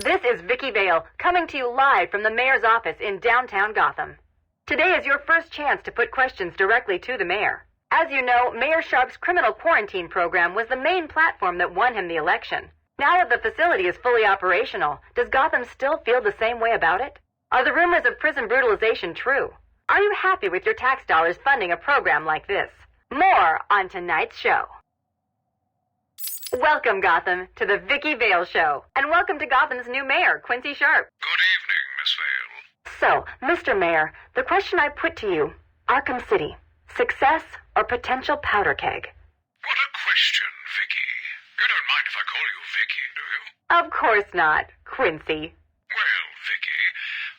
This is Vicki Vale, coming to you live from the mayor's office in downtown Gotham. Today is your first chance to put questions directly to the mayor. As you know, Mayor Sharp's criminal quarantine program was the main platform that won him the election. Now that the facility is fully operational, does Gotham still feel the same way about it? Are the rumors of prison brutalization true? Are you happy with your tax dollars funding a program like this? More on tonight's show. Welcome, Gotham, to the Vicki Vale Show. And welcome to Gotham's new mayor, Quincy Sharp. Good evening, Miss Vale. So, Mr. Mayor, the question I put to you, Arkham City, success or potential powder keg? What a question, Vicki. You don't mind if I call you Vicki, do you? Of course not, Quincy. Well, Vicki,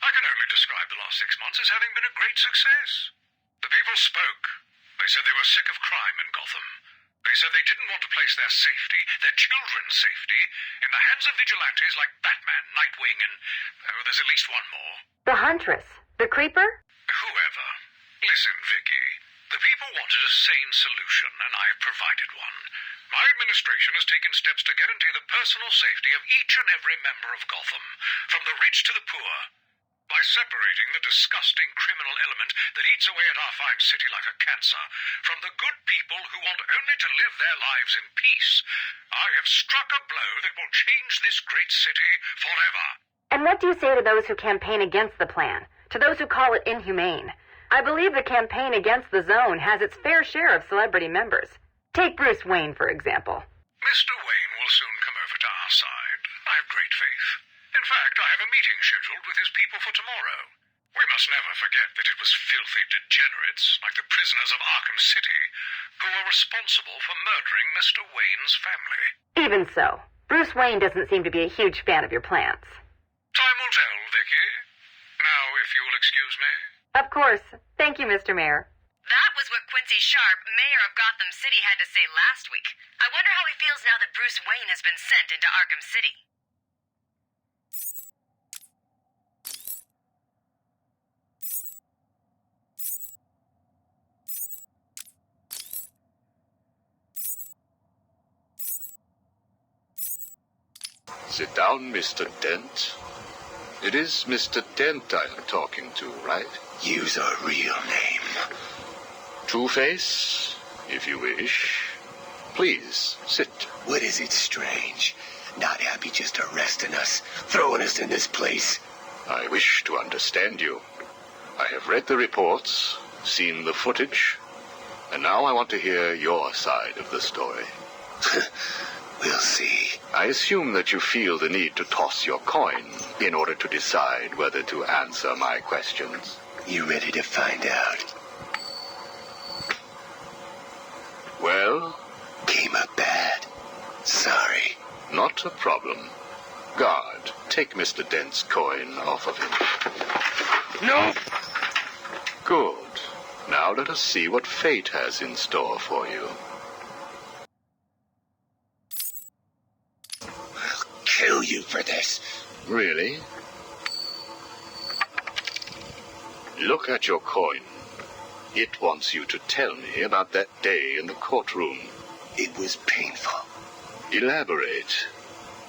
I can only describe the last 6 months as having been a great success. The people spoke. They said they were sick of crime in Gotham. They said they didn't want to place their safety, their children's safety, in the hands of vigilantes like Batman, Nightwing, and there's at least one more. The Huntress. The Creeper? Whoever. Listen, Vicki. The people wanted a sane solution, and I've provided one. My administration has taken steps to guarantee the personal safety of each and every member of Gotham, from the rich to the poor, by separating the disgusting criminal element that eats away at our fine city like a cancer from the good people who want only to live their lives in peace. I have struck a blow that will change this great city forever. And what do you say to those who campaign against the plan? To those who call it inhumane? I believe the campaign against the zone has its fair share of celebrity members. Take Bruce Wayne, for example. Mr. Wayne will soon come over to our side. I have great faith. In fact, I have a meeting scheduled with his people for tomorrow. We must never forget that it was filthy degenerates, like the prisoners of Arkham City, who were responsible for murdering Mr. Wayne's family. Even so, Bruce Wayne doesn't seem to be a huge fan of your plans. Time will tell, Vicki. Now, if you will excuse me. Of course. Thank you, Mr. Mayor. That was what Quincy Sharp, mayor of Gotham City, had to say last week. I wonder how he feels now that Bruce Wayne has been sent into Arkham City. Sit down, Mr. Dent. It is Mr. Dent I am talking to, right? Use a real name. Two-Face, if you wish. Please, sit. What is it strange? Not happy just arresting us, throwing us in this place? I wish to understand you. I have read the reports, seen the footage, and now I want to hear your side of the story. We'll see. I assume that you feel the need to toss your coin in order to decide whether to answer my questions. You ready to find out? Well? Came up bad. Sorry. Not a problem. Guard, take Mr. Dent's coin off of him. No! Good. Now let us see what fate has in store for you. I'll kill you for this. Really? Look at your coin. It wants you to tell me about that day in the courtroom. It was painful. Elaborate.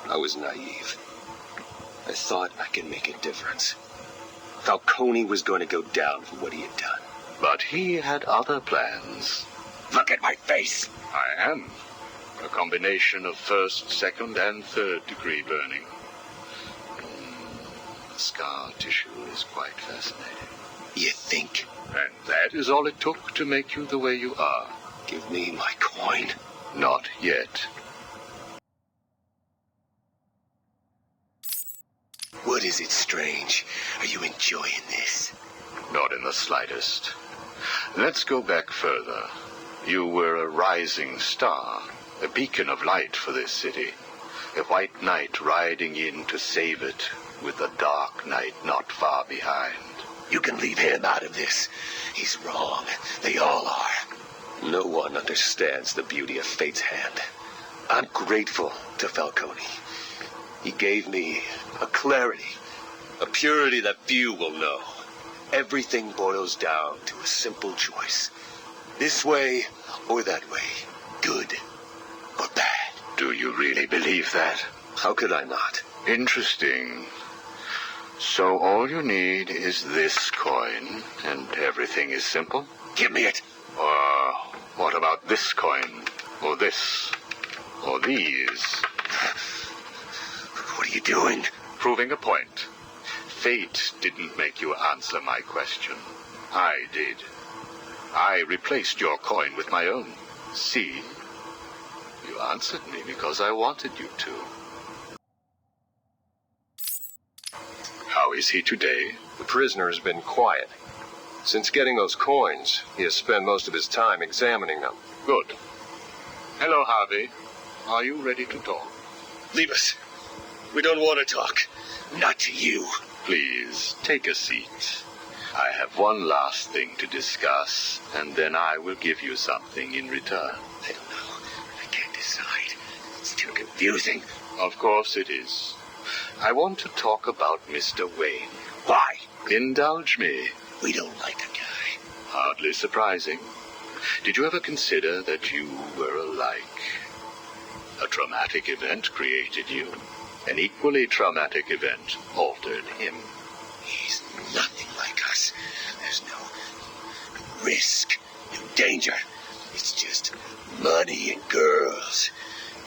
I was naive. I thought I could make a difference. Falcone was going to go down for what he had done. But he had other plans. Look at my face. I am. A combination of first, second, and third degree burning. The scar tissue is quite fascinating. You think? And that is all it took to make you the way you are. Give me my coin. Not yet. What is it strange? Are you enjoying this? Not in the slightest. Let's go back further. You were a rising star, a beacon of light for this city. A white knight riding in to save it, with the dark knight not far behind. You can leave him out of this. He's wrong. They all are. No one understands the beauty of fate's hand. I'm grateful to Falcone. He gave me a clarity, a purity that few will know. Everything boils down to a simple choice. This way or that way. Good or bad. Do you really believe that? How could I not? Interesting. So all you need is this coin, and everything is simple? Give me it. Or what about this coin? Or this? Or these? What are you doing? Proving a point. Fate didn't make you answer my question. I did. I replaced your coin with my own. See? You answered me because I wanted you to. How is he today? The prisoner has been quiet. Since getting those coins, he has spent most of his time examining them. Good. Hello, Harvey. Are you ready to talk? Leave us. We don't want to talk. Not to you. Please, take a seat. I have one last thing to discuss, and then I will give you something in return. I don't know. I can't decide. It's too confusing. Of course it is. I want to talk about Mr. Wayne. Why? Indulge me. We don't like the guy. Hardly surprising. Did you ever consider that you were alike? A traumatic event created you. An equally traumatic event altered him. He's nothing like us. There's no risk, no danger. It's just money and girls.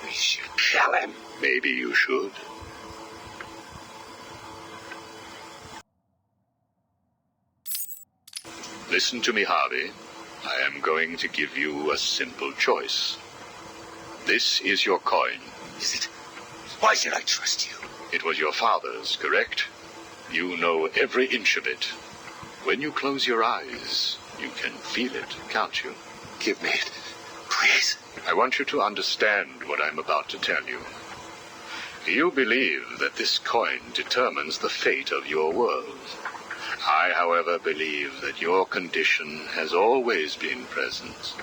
We should kill him. Maybe you should. Listen to me, Harvey. I am going to give you a simple choice. This is your coin. Is it? Why should I trust you? It was your father's, correct? You know every inch of it. When you close your eyes, you can feel it, can't you? Give me it. Please. I want you to understand what I'm about to tell you. You believe that this coin determines the fate of your world. I, however, believe that your condition has always been present.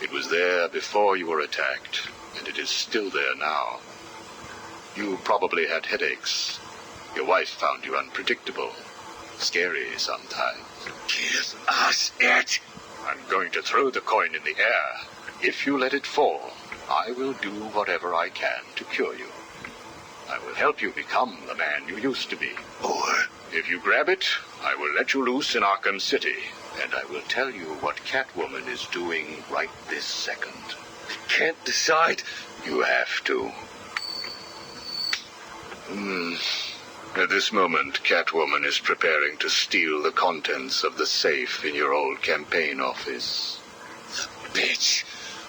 It was there before you were attacked, and it is still there now. You probably had headaches. Your wife found you unpredictable, scary sometimes. Give us it. I'm going to throw the coin in the air. If you let it fall, I will do whatever I can to cure you. I will help you become the man you used to be. Or if you grab it, I will let you loose in Arkham City, and I will tell you what Catwoman is doing right this second. I can't decide. You have to. At this moment, Catwoman is preparing to steal the contents of the safe in your old campaign office. The bitch.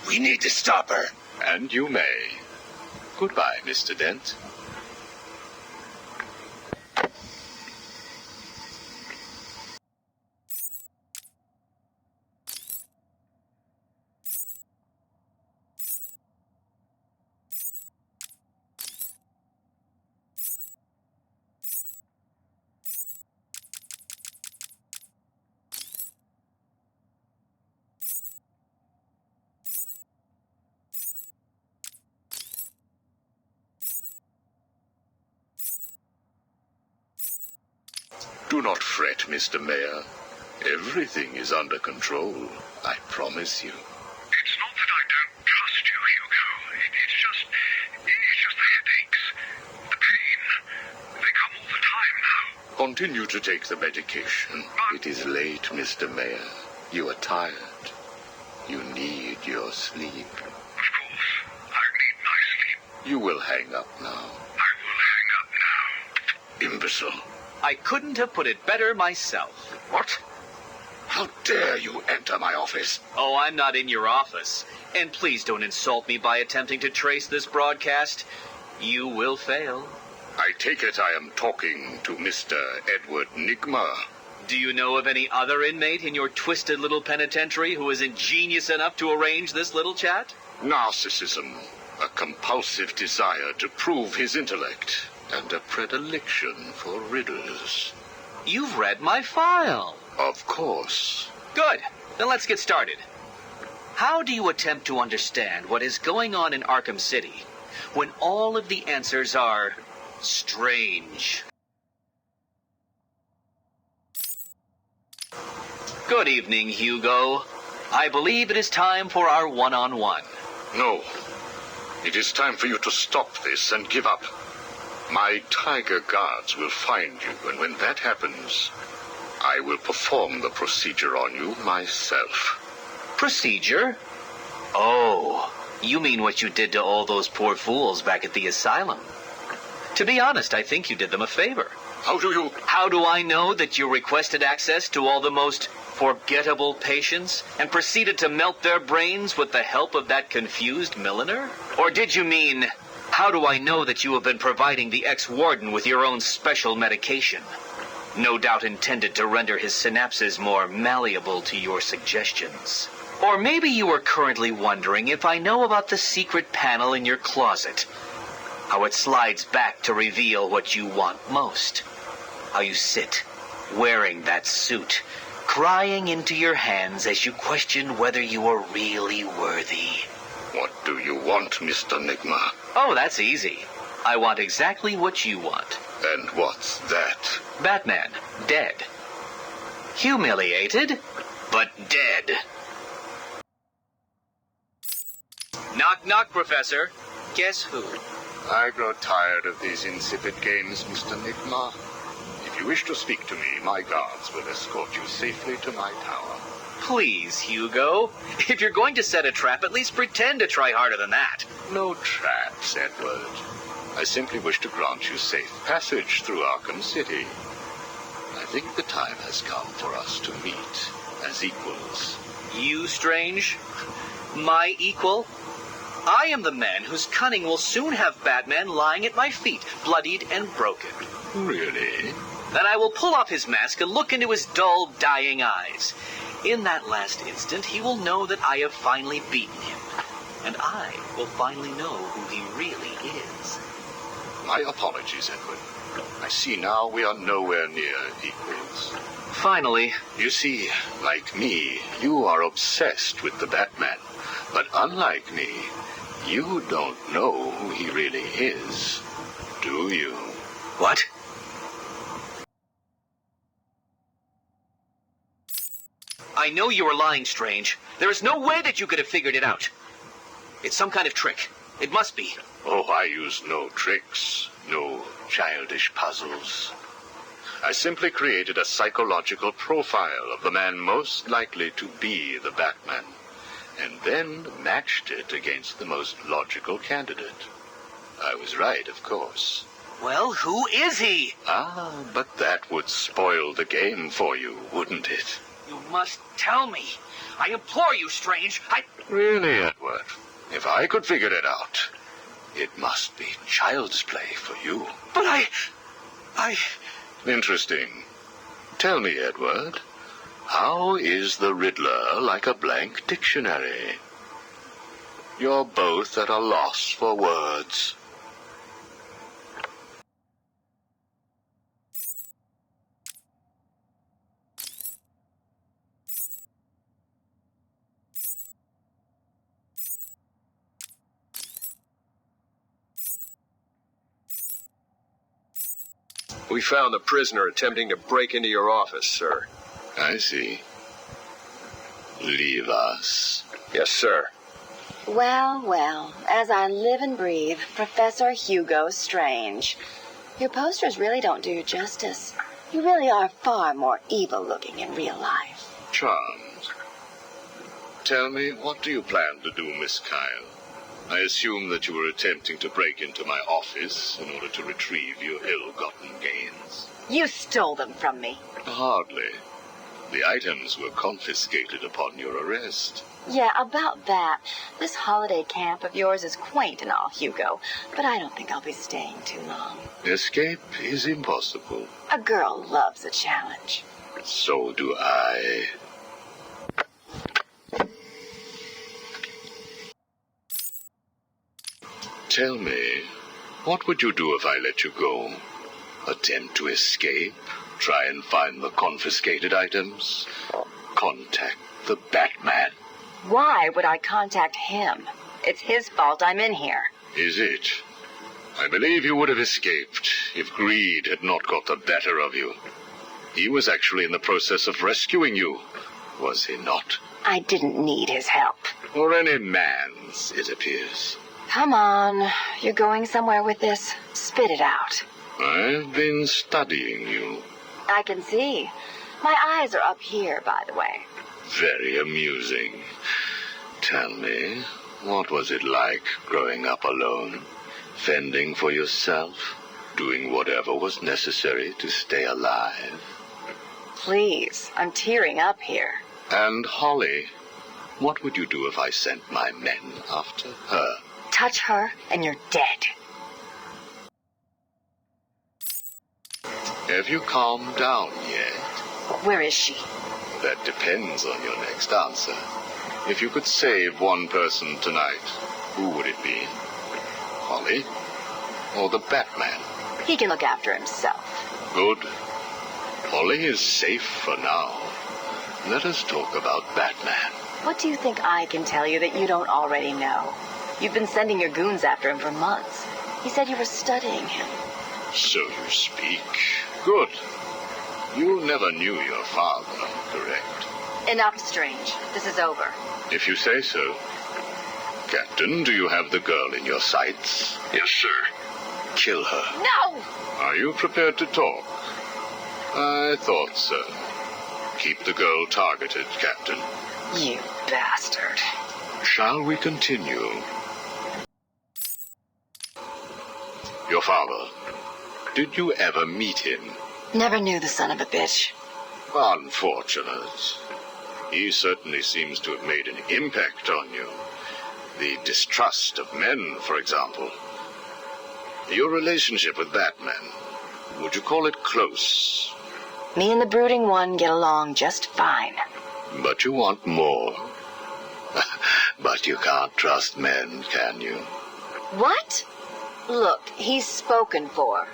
We need to stop her. And you may. Goodbye, Mr. Dent. Do not fret, Mr. Mayor. Everything is under control, I promise you. It's not that I don't trust you, Hugo. It's just the headaches. The pain. They come all the time now. Continue to take the medication. It is late, Mr. Mayor. You are tired. You need your sleep. Of course. I need my sleep. You will hang up now. I will hang up now. Imbecile. I couldn't have put it better myself. What? How dare you enter my office? Oh, I'm not in your office. And please don't insult me by attempting to trace this broadcast. You will fail. I take it I am talking to Mr. Edward Nigma. Do you know of any other inmate in your twisted little penitentiary who is ingenious enough to arrange this little chat? Narcissism, a compulsive desire to prove his intellect, and a predilection for riddles. You've read my file. Of course. Good. Then let's get started. How do you attempt to understand what is going on in Arkham City when all of the answers are strange? Good evening, Hugo. I believe it is time for our one-on-one. No. It is time for you to stop this and give up. My tiger guards will find you, and when that happens, I will perform the procedure on you myself. Procedure? Oh, you mean what you did to all those poor fools back at the asylum. To be honest, I think you did them a favor. How do I know that you requested access to all the most forgettable patients and proceeded to melt their brains with the help of that confused milliner? Or did you mean, how do I know that you have been providing the ex-warden with your own special medication? No doubt intended to render his synapses more malleable to your suggestions. Or maybe you are currently wondering if I know about the secret panel in your closet. How it slides back to reveal what you want most. How you sit, wearing that suit, crying into your hands as you question whether you are really worthy. What do you want, Mr. Nigma? Oh, that's easy. I want exactly what you want. And what's that? Batman, dead. Humiliated, but dead. Knock, knock, Professor. Guess who? I grow tired of these insipid games, Mr. Nigma. If you wish to speak to me, my guards will escort you safely to my tower. Please, Hugo. If you're going to set a trap, at least pretend to try harder than that. No traps, Edward. I simply wish to grant you safe passage through Arkham City. I think the time has come for us to meet as equals. You, Strange? My equal? I am the man whose cunning will soon have Batman lying at my feet, bloodied and broken. Really? Then I will pull off his mask and look into his dull, dying eyes. In that last instant, he will know that I have finally beaten him. And I will finally know who he really is. My apologies, Edward. I see now we are nowhere near equals. Finally. You see, like me, you are obsessed with the Batman. But unlike me, you don't know who he really is, do you? What? I know you are lying, Strange. There is no way that you could have figured it out. It's some kind of trick. It must be. Oh, I use no tricks, no childish puzzles. I simply created a psychological profile of the man most likely to be the Batman, and then matched it against the most logical candidate. I was right, of course. Well, who is he? Ah, but that would spoil the game for you, wouldn't it? You must tell me. I implore you, Strange. Really, Edward? If I could figure it out, it must be child's play for you. But I... Interesting. Tell me, Edward, how is the Riddler like a blank dictionary? You're both at a loss for words. We found the prisoner attempting to break into your office, sir. I see. Leave us. Yes, sir. Well, well, as I live and breathe, Professor Hugo Strange. Your posters really don't do you justice. You really are far more evil-looking in real life. Charmed. Tell me, what do you plan to do, Miss Kyle? I assume that you were attempting to break into my office in order to retrieve your ill-gotten gains. You stole them from me. Hardly. The items were confiscated upon your arrest. Yeah, about that. This holiday camp of yours is quaint and all, Hugo, but I don't think I'll be staying too long. Escape is impossible. A girl loves a challenge. So do I. Tell me, what would you do if I let you go? Attempt to escape? Try and find the confiscated items? Contact the Batman? Why would I contact him? It's his fault I'm in here. Is it? I believe you would have escaped if greed had not got the better of you. He was actually in the process of rescuing you, was he not? I didn't need his help. Or any man's, it appears. Come on. You're going somewhere with this. Spit it out. I've been studying you. I can see. My eyes are up here, by the way. Very amusing. Tell me, what was it like growing up alone? Fending for yourself? Doing whatever was necessary to stay alive? Please, I'm tearing up here. And Holly, what would you do if I sent my men after her? Touch her and you're dead. Have you calmed down yet? Where is she? That depends on your next answer. If you could save one person tonight, who would it be? Holly? Or the Batman? He can look after himself. Good. Holly is safe for now. Let us talk about Batman. What do you think I can tell you that you don't already know? You've been sending your goons after him for months. He said you were studying him. So you speak. Good. You never knew your father, correct? Enough, Strange. This is over. If you say so. Captain, do you have the girl in your sights? Yes, sir. Kill her. No! Are you prepared to talk? I thought so. Keep the girl targeted, Captain. You bastard. Shall we continue? Your father. Did you ever meet him? Never knew the son of a bitch. Unfortunate. He certainly seems to have made an impact on you. The distrust of men, for example. Your relationship with Batman, would you call it close? Me and the Brooding One get along just fine. But you want more. But you can't trust men, can you? What? Look, he's spoken for.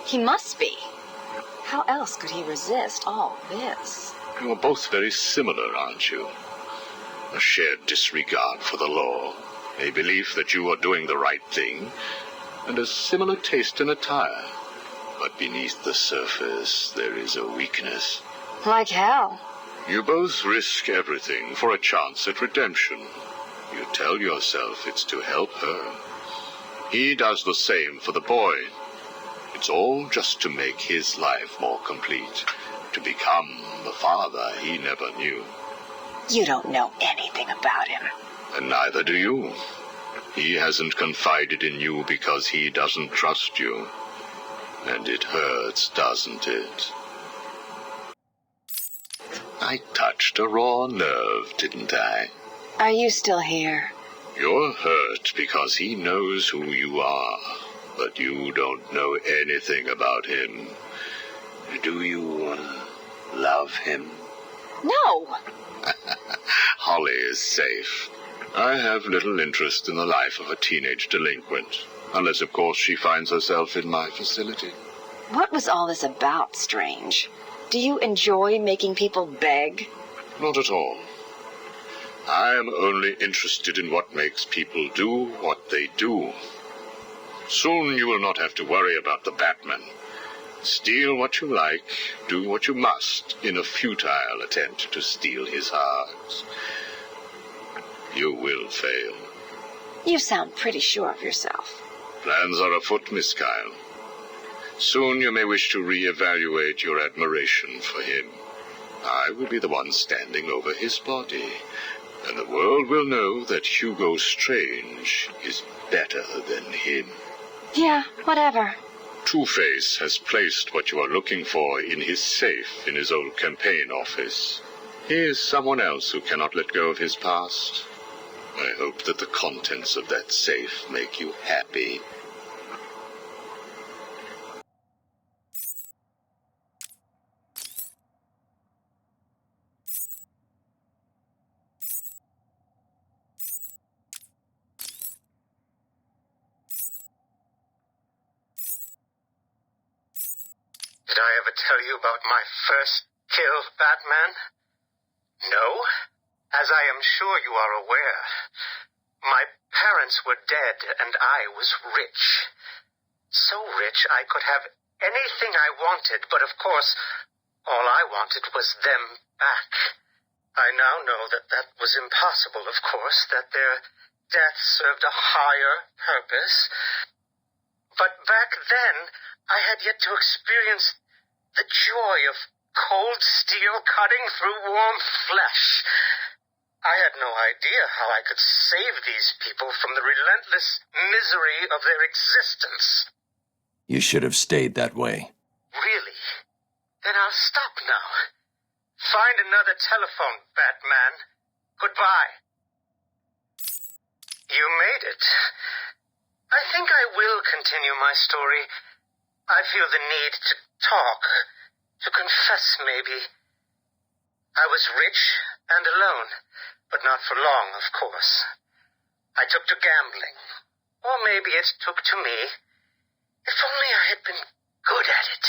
He must be. How else could he resist all this? You're both very similar, aren't you? A shared disregard for the law, a belief that you are doing the right thing, and a similar taste in attire. But beneath the surface, there is a weakness. Like hell. You both risk everything for a chance at redemption. You tell yourself it's to help her. He does the same for the boy. It's all just to make his life more complete, to become the father he never knew. You don't know anything about him. And neither do you. He hasn't confided in you because he doesn't trust you. And it hurts, doesn't it? I touched a raw nerve, didn't I? Are you still here? You're hurt because he knows who you are, but you don't know anything about him. Do you love him? No! Holly is safe. I have little interest in the life of a teenage delinquent, unless, of course, she finds herself in my facility. What was all this about, Strange? Do you enjoy making people beg? Not at all. I am only interested in what makes people do what they do. Soon you will not have to worry about the Batman. Steal what you like, do what you must, in a futile attempt to steal his heart. You will fail. You sound pretty sure of yourself. Plans are afoot, Miss Kyle. Soon you may wish to reevaluate your admiration for him. I will be the one standing over his body, and the world will know that Hugo Strange is better than him. Yeah, whatever. Two-Face has placed what you are looking for in his safe in his old campaign office. He is someone else who cannot let go of his past. I hope that the contents of that safe make you happy. Did I ever tell you about my first kill, Batman? No? As I am sure you are aware, my parents were dead and I was rich. So rich I could have anything I wanted, but of course, all I wanted was them back. I now know that that was impossible, of course, that there death served a higher purpose. But back then, I had yet to experience the joy of cold steel cutting through warm flesh. I had no idea how I could save these people from the relentless misery of their existence. You should have stayed that way. Really? Then I'll stop now. Find another telephone, Batman. Goodbye. You made it. I think I will continue my story. I feel the need to talk, to confess maybe. I was rich and alone, but not for long, of course. I took to gambling, or maybe it took to me. If only I had been good at it.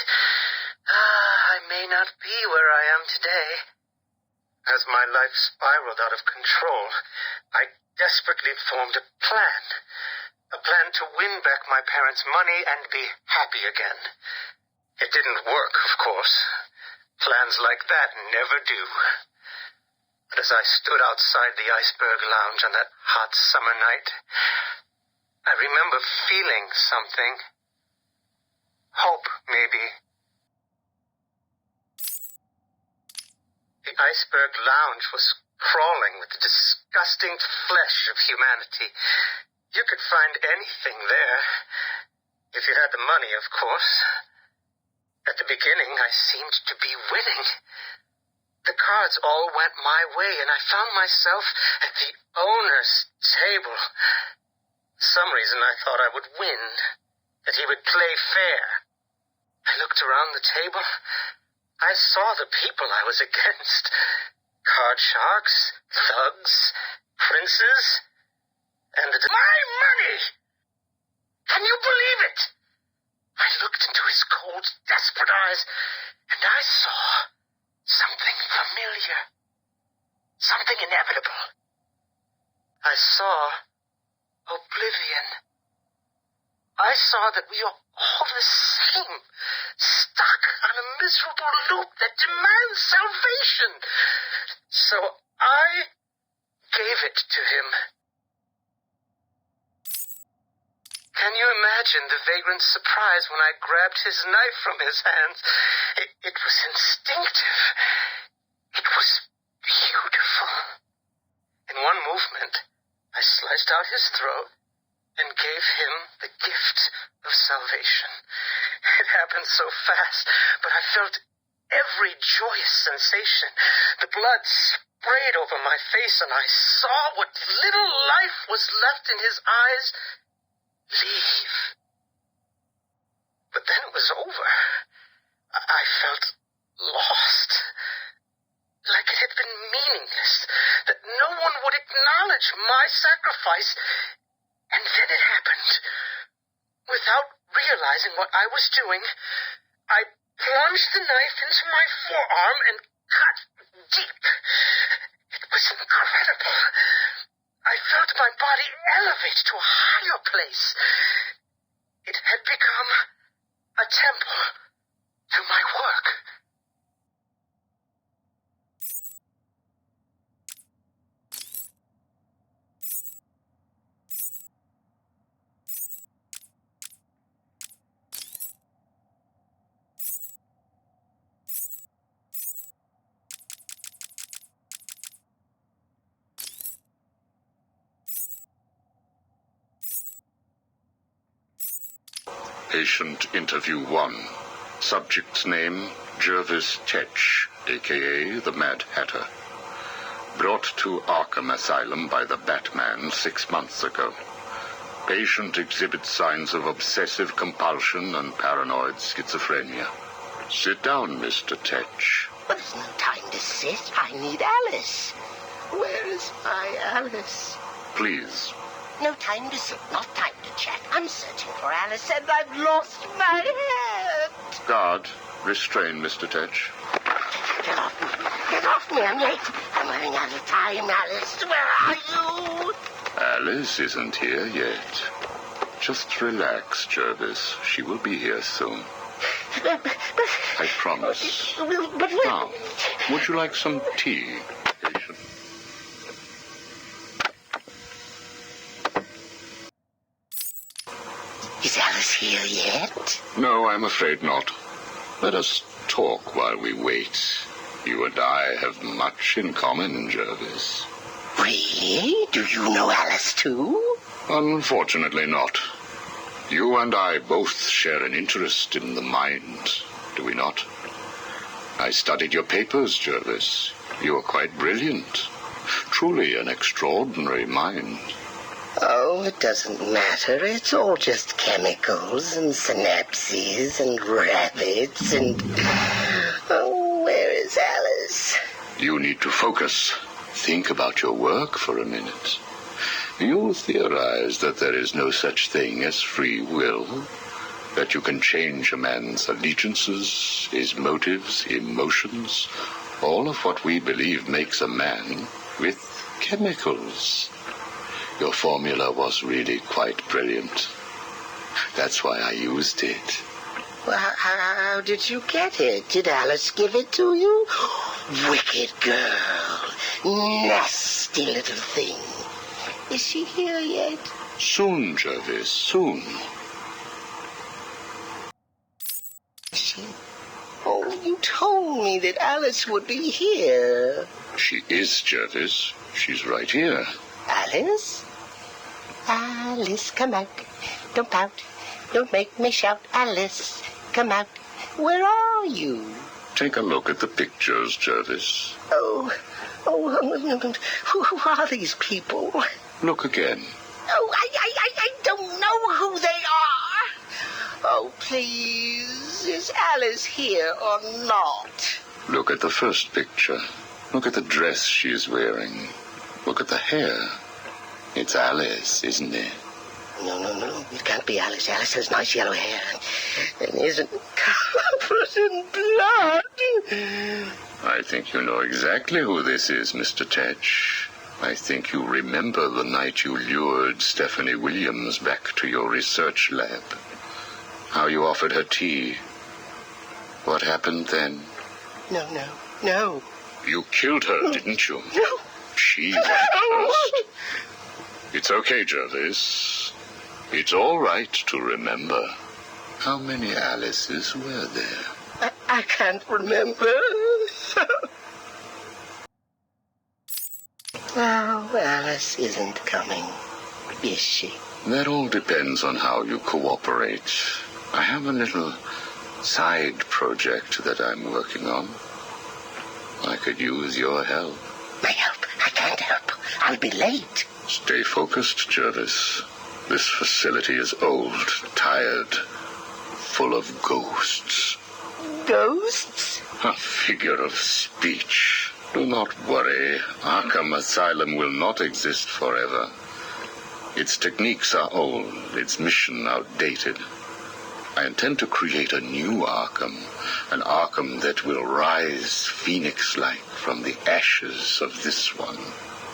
I may not be where I am today. As my life spiraled out of control, I desperately formed a plan. A plan to win back my parents' money and be happy again. It didn't work, of course. Plans like that never do. But as I stood outside the Iceberg Lounge on that hot summer night, I remember feeling something. Hope, maybe. The Iceberg Lounge was crawling with the disgusting flesh of humanity. You could find anything there. If you had the money, of course. At the beginning, I seemed to be winning. The cards all went my way, and I found myself at the owner's table. For some reason, I thought I would win, that he would play fair. I looked around the table. I saw the people I was against. Card sharks, thugs, princes, and my money! Can you believe it? I looked into his cold, desperate eyes, and I saw something familiar. Something inevitable. I saw oblivion. I saw that we are all the same, stuck on a miserable loop that demands salvation. So I gave it to him. Can you imagine the vagrant surprise when I grabbed his knife from his hands? It was instinctive. It was beautiful. In one movement, I sliced out his throat and gave him the gift of salvation. It happened so fast, but I felt every joyous sensation. The blood sprayed over my face, and I saw what little life was left in his eyes leave. But then it was over. I felt lost. Like it had been meaningless. That no one would acknowledge my sacrifice. And then it happened. Without realizing what I was doing, I plunged the knife into my forearm and cut deep. It was incredible. I felt my body elevate to a higher place. It had become a temple to my work. Patient Interview 1. Subject's name, Jervis Tetch, a.k.a. the Mad Hatter. Brought to Arkham Asylum by the Batman 6 months ago. Patient exhibits signs of obsessive compulsion and paranoid schizophrenia. Sit down, Mr. Tetch. But there's no time to sit. I need Alice. Where is my Alice? Please. No time to sit, not time to chat. I'm searching for Alice, and I've lost my head. Guard, restrain Mr. Tetch. Get off me. Get off me. I'm late. I'm running out of time, Alice. Where are you? Alice isn't here yet. Just relax, Jervis. She will be here soon. I promise. Now, would you like some tea, patient? here yet? No, I'm afraid not. Let us talk while we wait. You and I have much in common, Jervis. Really? Do you know Alice too? Unfortunately not. You and I both share an interest in the mind, do we not? I studied your papers, Jervis. You are quite brilliant. Truly an extraordinary mind. Oh, it doesn't matter. It's all just chemicals and synapses and rabbits and... Oh, where is Alice? You need to focus. Think about your work for a minute. You theorize that there is no such thing as free will, that you can change a man's allegiances, his motives, emotions, all of what we believe makes a man, with chemicals. Your formula was really quite brilliant. That's why I used it. Well, how did you get it? Did Alice give it to you? Wicked girl. Nasty little thing. Is she here yet? Soon, Jervis, soon. Oh, you told me that Alice would be here. She is, Jervis. She's right here. Alice? Alice, come out. Don't pout. Don't make me shout. Alice, come out. Where are you? Take a look at the pictures, Jervis. Oh, who are these people? Look again. Oh, I don't know who they are. Oh, please, is Alice here or not? Look at the first picture. Look at the dress she's wearing. Look at the hair. It's Alice, isn't it? No. It can't be Alice. Alice has nice yellow hair and isn't covered in blood. I think you know exactly who this is, Mr. Tetch. I think you remember the night you lured Stephanie Williams back to your research lab. How you offered her tea. What happened then? No. You killed her, didn't you? No. She went first. It's okay, Jervis. It's all right to remember. How many Alices were there? I can't remember. Oh, Alice isn't coming, is she? That all depends on how you cooperate. I have a little side project that I'm working on. I could use your help. My help? I can't help. I'll be late. Stay focused, Jervis. This facility is old, tired, full of ghosts. Ghosts? A figure of speech. Do not worry. Arkham Asylum will not exist forever. Its techniques are old, its mission outdated. I intend to create a new Arkham, an Arkham that will rise phoenix-like from the ashes of this one.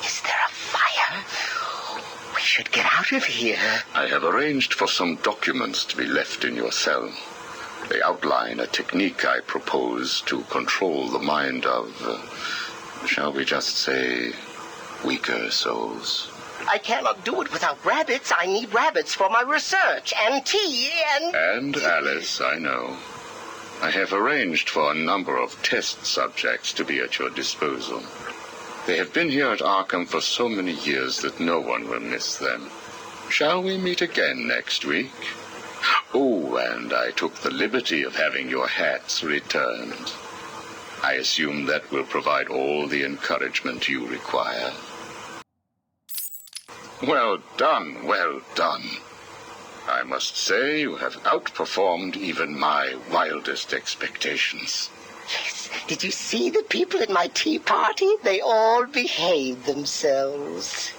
Is there a fire? We should get out of here. I have arranged for some documents to be left in your cell. They outline a technique I propose to control the mind of, shall we just say, weaker souls. I cannot do it without rabbits. I need rabbits for my research, and tea, and... And Alice, I know. I have arranged for a number of test subjects to be at your disposal. They have been here at Arkham for so many years that no one will miss them. Shall we meet again next week? Oh, and I took the liberty of having your hats returned. I assume that will provide all the encouragement you require. Well done, well done. I must say you have outperformed even my wildest expectations. Yes. Did you see the people at my tea party? They all behaved themselves.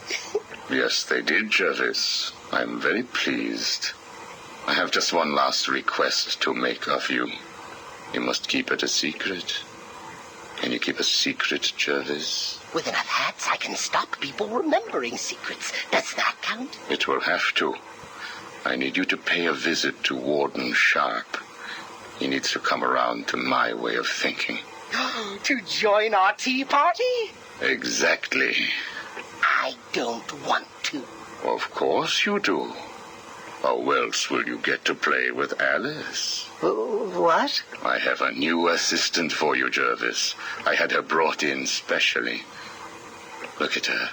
Yes, they did, Jervis. I'm very pleased. I have just one last request to make of you. You must keep it a secret. Can you keep a secret, Jervis? With enough hats, I can stop people remembering secrets. Does that count? It will have to. I need you to pay a visit to Warden Sharp. He needs to come around to my way of thinking. To join our tea party? Exactly. I don't want to. Of course you do. How else will you get to play with Alice? What? I have a new assistant for you, Jervis. I had her brought in specially. Look at her.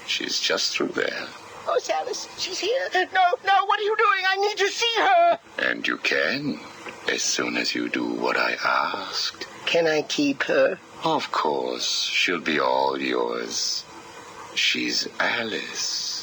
She's just through there. Oh, it's Alice. She's here. No, what are you doing? I need to see her. And you can, as soon as you do what I asked. Can I keep her? Of course. She'll be all yours. She's Alice.